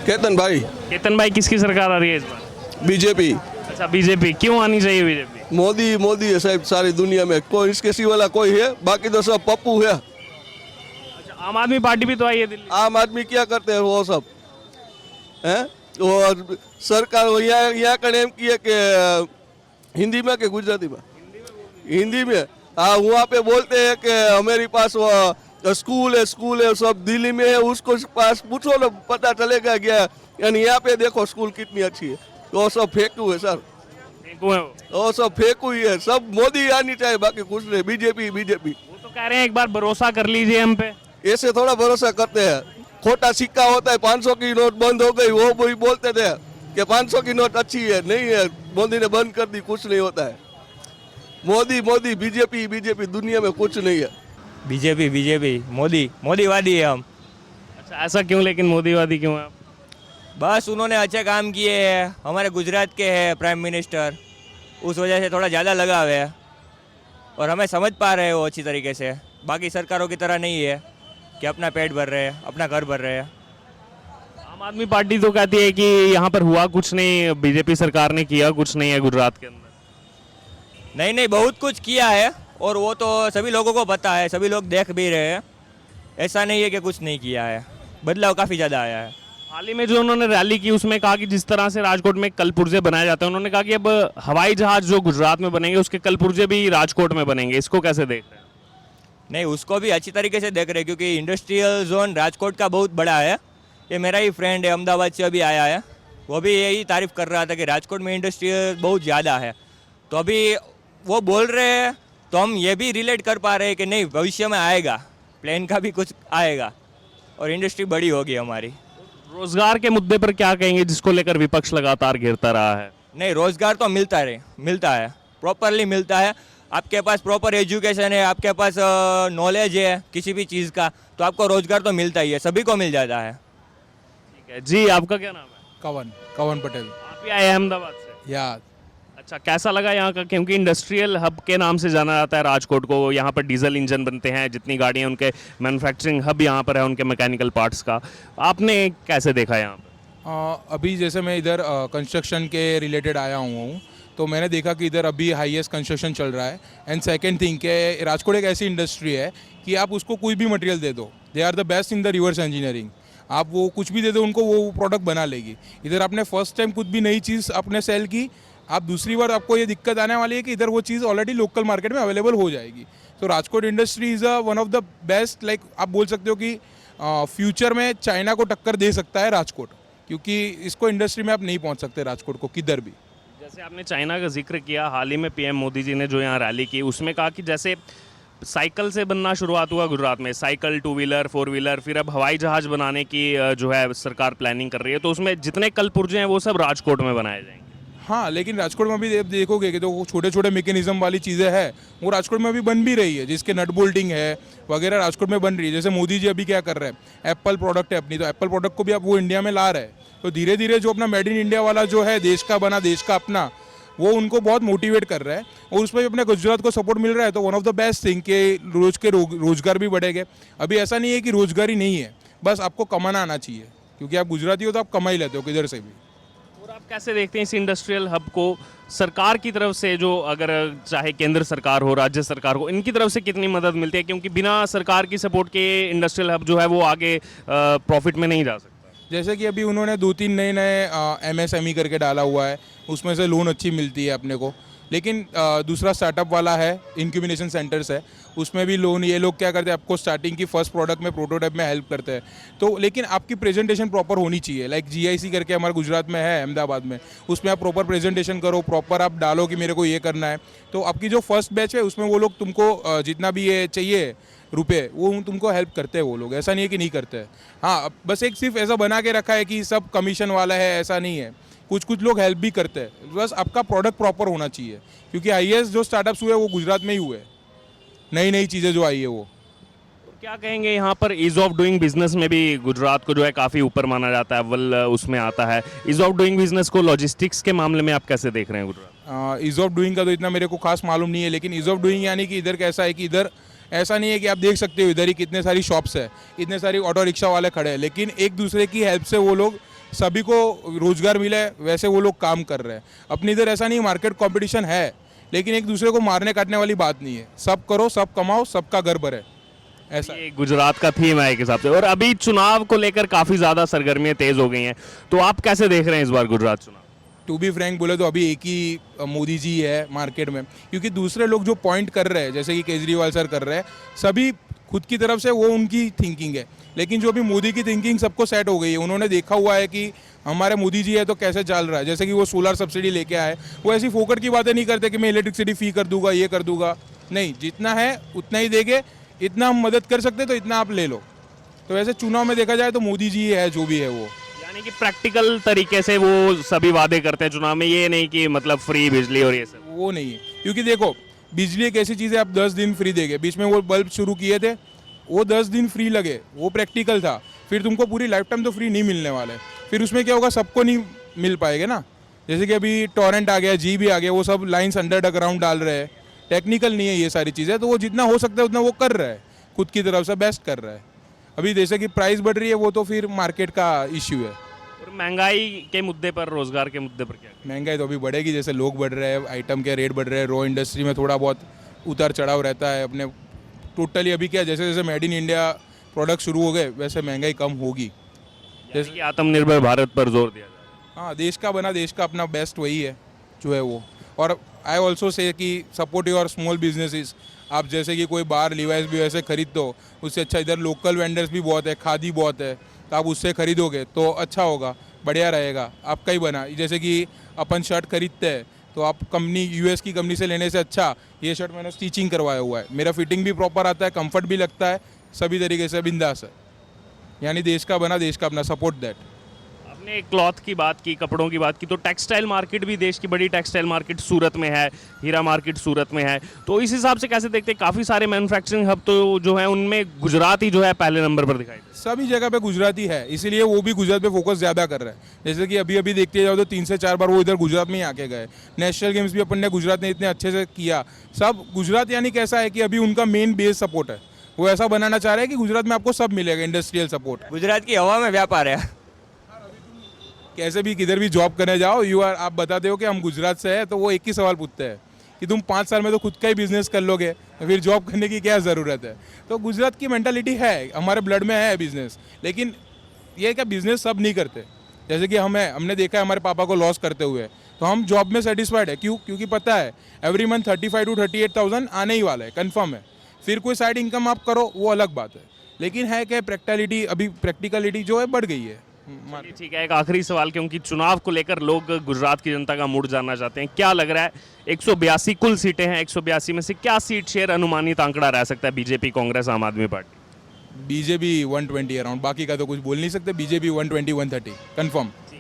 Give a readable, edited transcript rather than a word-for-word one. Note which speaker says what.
Speaker 1: केतन भाई।
Speaker 2: केतन भाई, किसकी सरकार आ रही है इस बार?
Speaker 1: बीजेपी।
Speaker 2: अच्छा, बीजेपी। क्यों आनी चाहिए बीजेपी?
Speaker 1: मोदी मोदी है साहब, सारी दुनिया में कोई इसके सिवा कोई है? बाकी तो सब पप्पू है।
Speaker 2: अच्छा, आम आदमी पार्टी भी तो आई है दिल्ली।
Speaker 1: आम आदमी क्या करते हैं वो सब हैं? वो सरकार वो यहाँ कने एम किए कि हिंदी में कि गुजराती में? हिंदी में। हाँ, वहाँ पे बोलते हैं कि हमारे पास वो स्कूल है सब दिल्ली में है, उसको पास पूछो ना, पता चलेगा क्या। यानी यहाँ पे देखो स्कूल कितनी अच्छी है। वो सब फेंकू है सर,
Speaker 2: फेंकू है वो।
Speaker 1: वो सब फेंकू ही है। सब मोदी आनी चाहिए, बाकी कुछ नहीं। BJP BJP.
Speaker 2: वो तो कह रहे हैं एक बार भरोसा कर लीजिए हम पे।
Speaker 1: ऐसे थोड़ा भरोसा करते हैं। खोटा सिक्का होता है, 500 की नोट बंद हो गई, वो भी बोलते थे कि 500 की नोट अच्छी है। नहीं है, मोदी ने बंद कर दी, कुछ नहीं होता है। मोदी मोदी, बीजेपी बीजेपी, दुनिया में कुछ नहीं है।
Speaker 3: बीजेपी बीजेपी, मोदी मोदीवादी है हम।
Speaker 2: अच्छा, ऐसा क्यों? लेकिन मोदीवादी क्यों है आप?
Speaker 3: बस उन्होंने अच्छे काम किए हैं, हमारे गुजरात के हैं प्राइम मिनिस्टर, उस वजह से थोड़ा ज़्यादा लगाव है और हमें समझ पा रहे हैं वो अच्छी तरीके से। बाकी सरकारों की तरह नहीं है कि अपना पेट भर रहे हैं, अपना घर भर रहे हैं।
Speaker 2: आम आदमी पार्टी तो कहती है कि यहाँ पर हुआ कुछ नहीं, बीजेपी सरकार ने किया कुछ नहीं है गुजरात के अंदर।
Speaker 3: नहीं नहीं, बहुत कुछ किया है और वो तो सभी लोगों को पता है, सभी लोग देख भी रहे हैं। ऐसा नहीं है कि कुछ नहीं किया है, बदलाव काफ़ी ज़्यादा आया है।
Speaker 2: हाल ही में जो उन्होंने रैली की उसमें कहा कि जिस तरह से राजकोट में कल पुर्जे बनाए जाते हैं, उन्होंने कहा कि अब हवाई जहाज जो गुजरात में बनेंगे उसके कल पुर्जे भी राजकोट में बनेंगे। इसको कैसे देख रहे हैं?
Speaker 3: नहीं, उसको भी अच्छी तरीके से देख रहे हैं क्योंकि इंडस्ट्रियल जोन राजकोट का बहुत बड़ा है। ये मेरा ही फ्रेंड है, अहमदाबाद से अभी आया है, वो भी यही तारीफ़ कर रहा था कि राजकोट में इंडस्ट्रियल बहुत ज़्यादा है। तो अभी वो बोल रहे हैं तो हम ये भी रिलेट कर पा रहे हैं कि नहीं, भविष्य में आएगा, प्लेन का भी कुछ आएगा और इंडस्ट्री बड़ी होगी हमारी।
Speaker 2: रोजगार के मुद्दे पर क्या कहेंगे जिसको लेकर विपक्ष लगातार घेरता रहा है?
Speaker 3: नहीं, रोज़गार तो मिलता है, प्रॉपरली मिलता है। आपके पास प्रॉपर एजुकेशन है, आपके पास नॉलेज है किसी भी चीज़ का, तो आपको रोज़गार तो मिलता ही है, सभी को मिल जाता है।
Speaker 2: ठीक है जी, आपका क्या नाम है?
Speaker 4: कवन पटेल।
Speaker 2: आप ही आए हैं अहमदाबाद से?
Speaker 4: या
Speaker 2: अच्छा, कैसा लगा यहाँ का? क्योंकि इंडस्ट्रियल हब के नाम से जाना जाता है राजकोट को। यहाँ पर डीजल इंजन बनते हैं, जितनी गाड़ियाँ, उनके मैन्युफैक्चरिंग हब यहाँ पर है, उनके मैकेनिकल पार्ट्स का। आपने कैसे देखा यहाँ पर?
Speaker 4: अभी जैसे मैं इधर कंस्ट्रक्शन के रिलेटेड आया हुआ हूँ, तो मैंने देखा कि इधर अभी हाईएस्ट कंस्ट्रक्शन चल रहा है। एंड सेकंड थिंग कि राजकोट एक ऐसी इंडस्ट्री है कि आप उसको कोई भी मटेरियल दे दो, they are the best in the reverse engineering. आप वो कुछ भी दे दो उनको, वो प्रोडक्ट बना लेगी। इधर आपने फर्स्ट टाइम कुछ भी नई चीज़ आपने सेल की, आप दूसरी बार आपको ये दिक्कत आने वाली है कि इधर वो चीज़ ऑलरेडी लोकल मार्केट में अवेलेबल हो जाएगी। तो Rajkot industry is one of the best, like आप बोल सकते हो कि फ्यूचर में चाइना को टक्कर दे सकता है राजकोट, क्योंकि इसको इंडस्ट्री में आप नहीं पहुंच सकते राजकोट को किधर भी।
Speaker 2: जैसे आपने चाइना का जिक्र किया, हाल ही में पीएम मोदी जी ने जो यहाँ रैली की उसमें कहा कि जैसे साइकिल से बनना शुरुआत हुआ गुजरात में, cycle, two wheeler, four wheeler, फिर अब हवाई जहाज बनाने की जो है सरकार प्लानिंग कर रही है, तो उसमें जितने कल पुर्जे हैं वो सब राजकोट में बनाए जाएंगे।
Speaker 4: हाँ, लेकिन राजकोट में भी देखोगे कि तो छोटे छोटे मैकेनिज्म वाली चीज़ें हैं, वो राजकोट में भी बन भी रही है, जिसके नट बोल्टिंग है वगैरह राजकोट में बन रही है। जैसे मोदी जी अभी क्या कर रहे हैं, एप्पल प्रोडक्ट है अपनी, तो एप्पल प्रोडक्ट को भी अब वो इंडिया में ला रहे हैं। तो धीरे धीरे जो अपना मेड इन इंडिया वाला जो है, देश का बना देश का अपना, वो उनको बहुत मोटिवेट कर रहा है और उसमें भी अपने गुजरात को सपोर्ट मिल रहा है। तो one of the best thing के रोजगार भी बढ़ेंगे। अभी ऐसा नहीं है कि रोजगार ही नहीं है, बस आपको कमाना आना चाहिए, क्योंकि आप गुजराती हो तो आप कमा ही लेते हो किधर से भी।
Speaker 2: और आप कैसे देखते हैं इस इंडस्ट्रियल हब को सरकार की तरफ से, जो अगर चाहे केंद्र सरकार हो, राज्य सरकार हो, इनकी तरफ से कितनी मदद मिलती है? क्योंकि बिना सरकार की सपोर्ट के इंडस्ट्रियल हब जो है वो आगे प्रॉफिट में नहीं जा सकता।
Speaker 4: जैसे कि अभी उन्होंने 2-3 नए MSME करके डाला हुआ है, उसमें से लोन अच्छी मिलती है अपने को। लेकिन दूसरा स्टार्टअप वाला है, इंक्यूबेशन सेंटर्स है, उसमें भी लोन ये लोग क्या करते हैं, आपको स्टार्टिंग की फर्स्ट प्रोडक्ट में, प्रोटोटाइप में हेल्प करते हैं। तो लेकिन आपकी प्रेजेंटेशन प्रॉपर होनी चाहिए। लाइक GIC करके हमारे गुजरात में है, अहमदाबाद में, उसमें आप प्रॉपर प्रेजेंटेशन करो, प्रॉपर आप डालो कि मेरे को ये करना है। तो आपकी जो फर्स्ट बैच है उसमें वो लोग तुमको जितना भी ये चाहिए रुपए, वो तुमको हेल्प करते हैं वो लोग, ऐसा नहीं है कि नहीं करते हैं। हाँ, बस एक सिर्फ ऐसा बना के रखा है कि सब कमीशन वाला है, ऐसा नहीं है। कुछ लोग हेल्प भी करते हैं, बस आपका प्रोडक्ट प्रॉपर होना चाहिए, क्योंकि हाईएस्ट जो स्टार्टअप्स हुए वो गुजरात में ही हुए, नई चीज़ें जो आई है वो।
Speaker 2: क्या कहेंगे यहाँ पर ईज ऑफ डूइंग बिजनेस में भी गुजरात को जो है काफ़ी ऊपर माना जाता है, अव्वल उसमें आता है। ईज ऑफ डूइंग बिजनेस को लॉजिस्टिक्स के मामले में आप कैसे देख रहे हैं गुजरात?
Speaker 4: ईज ऑफ डूइंग का तो इतना मेरे को खास मालूम नहीं है, लेकिन ईज ऑफ डूइंग यानी कि इधर कैसा है कि इधर ऐसा नहीं है कि आप देख सकते हो इधर ही कितने सारी शॉप्स है, इतने सारी ऑटो रिक्शा वाले खड़े हैं, लेकिन एक दूसरे की हेल्प से वो लोग सभी को रोजगार मिले वैसे वो लोग काम कर रहे हैं। अपनी इधर ऐसा नहीं, मार्केट कंपटीशन है लेकिन एक दूसरे को मारने काटने वाली बात नहीं है। सब करो, सब कमाओ, सबका घर भरे, ऐसा।
Speaker 2: ये गुजरात का थीम है एक हिसाब से। और अभी चुनाव को लेकर काफी ज्यादा सरगर्मियां तेज हो गई हैं, तो आप कैसे देख रहे हैं इस बार गुजरात चुनाव?
Speaker 4: टू बी फ्रैंक बोले तो अभी एक ही मोदी जी है मार्केट में, क्योंकि दूसरे लोग जो पॉइंट कर रहे हैं जैसे कि केजरीवाल सर कर रहे हैं, सभी खुद की तरफ से वो उनकी थिंकिंग है। लेकिन जो अभी मोदी की थिंकिंग सबको सेट हो गई है, उन्होंने देखा हुआ है कि हमारे मोदी जी है तो कैसे चल रहा है। जैसे कि वो सोलर सब्सिडी लेके आए, वो ऐसी फोकट की बातें नहीं करते कि मैं इलेक्ट्रिसिटी फी कर दूंगा, ये कर दूंगा, नहीं, जितना है उतना ही देंगे, इतना हम मदद कर सकते तो इतना आप ले लो। तो वैसे चुनाव में देखा जाए तो मोदी जी है जो भी है वो,
Speaker 2: यानी कि प्रैक्टिकल तरीके से वो सभी वादे करते हैं चुनाव में, ये नहीं कि मतलब फ्री बिजली और ये सब।
Speaker 4: वो नहीं है। क्योंकि देखो बिजली एक ऐसी चीज़ है, आप 10 दिन फ्री देंगे, बीच में वो बल्ब शुरू किए थे, वो 10 दिन फ्री लगे, वो प्रैक्टिकल था। फिर तुमको पूरी लाइफ टाइम तो फ्री नहीं मिलने वाला है। फिर उसमें क्या होगा, सबको नहीं मिल पाएगा ना। जैसे कि अभी टॉरेंट आ गया, जी भी आ गया, वो सब लाइन्स अंडरग्राउंड डाल रहे हैं, टेक्निकल नहीं है ये सारी चीज़ें। तो वो जितना हो सकता है उतना वो कर रहा है, खुद की तरफ से बेस्ट कर रहा है। अभी जैसे कि प्राइस बढ़ रही है, वो तो फिर मार्केट का इश्यू है।
Speaker 2: और महंगाई के मुद्दे पर, रोजगार के मुद्दे पर क्या?
Speaker 4: महंगाई तो अभी बढ़ेगी, जैसे लोग बढ़ रहे हैं, आइटम के रेट बढ़ रहे हैं, रॉ इंडस्ट्री में थोड़ा बहुत उतार चढ़ाव रहता है अपने। टोटली अभी क्या, जैसे जैसे मेड इन इंडिया प्रोडक्ट शुरू हो गए वैसे महंगाई कम होगी।
Speaker 2: जैसे कि आत्मनिर्भर भारत पर जोर दिया जाए।
Speaker 4: हाँ, देश का बना, देश का अपना बेस्ट वही है जो है वो। और आई ऑल्सो से कि सपोर्ट योर स्मॉल बिजनेसेस। आप जैसे कि कोई बाहर लिवाइस भी वैसे खरीद दो, उससे अच्छा इधर लोकल वेंडर्स भी बहुत है, खादी बहुत है, तो आप उससे खरीदोगे तो अच्छा होगा, बढ़िया रहेगा, आपका ही बना। जैसे कि अपन शर्ट खरीदते हैं तो आप कंपनी यूएस की कंपनी से लेने से अच्छा ये शर्ट मैंने स्टिचिंग करवाया हुआ है, मेरा फिटिंग भी प्रॉपर आता है, कंफर्ट भी लगता है, सभी तरीके से बिंदास है। यानी देश का बना, देश का अपना, सपोर्ट दैट।
Speaker 2: आपने क्लॉथ की बात की, कपड़ों की बात की, तो टेक्सटाइल मार्केट भी, देश की बड़ी टेक्सटाइल मार्केट सूरत में है, हीरा मार्केट सूरत में है। तो इस हिसाब से कैसे देखते हैं, काफ़ी सारे मैन्युफैक्चरिंग हब तो जो है उनमें गुजरात ही जो है पहले नंबर पर दिखाई देता है।
Speaker 4: सभी जगह पे गुजराती है, इसीलिए वो भी गुजरात पे फोकस ज़्यादा कर रहा है। जैसे कि अभी अभी देखते जाओ तो 3 से 4 बार वो इधर गुजरात में ही आके गए। नेशनल गेम्स भी अपन ने गुजरात ने इतने अच्छे से किया। सब गुजरात यानी कैसा है कि अभी उनका मेन बेस सपोर्ट है, वो ऐसा बनाना चाह रहे हैं कि गुजरात में आपको सब मिलेगा, इंडस्ट्रियल सपोर्ट।
Speaker 3: गुजरात की हवा में व्यापार है।
Speaker 4: कैसे भी किधर भी जॉब करने जाओ, आप बताते हो कि हम गुजरात से हैं, तो वो एक ही सवाल पूछते हैं कि तुम 5 साल में तो खुद का ही बिजनेस कर लोगे, तो फिर जॉब करने की क्या ज़रूरत है। तो गुजरात की मेंटालिटी है, हमारे ब्लड में है बिजनेस। लेकिन ये क्या, बिजनेस सब नहीं करते। जैसे कि हमने देखा है हमारे पापा को लॉस करते हुए, तो हम जॉब में सेटिस्फाइड है। क्यों? क्योंकि पता है एवरी मंथ 35 to 38,000 आने ही वाला है, कन्फर्म है। फिर कोई साइड इनकम आप करो वो अलग बात है, लेकिन है क्या, प्रैक्टिकलिटी जो है बढ़ गई है।
Speaker 2: चलिए, ठीक है, एक आखिरी सवाल, क्योंकि चुनाव को लेकर लोग गुजरात की जनता का मूड जानना चाहते हैं। क्या लग रहा है, 182 कुल सीटें हैं, 182 में से क्या सीट शेयर अनुमानित आंकड़ा रह सकता है बीजेपी, कांग्रेस, आम आदमी पार्टी?
Speaker 4: बीजेपी 120 अराउंड, बाकी का तो कुछ बोल नहीं सकते। BJP 120 130 confirm.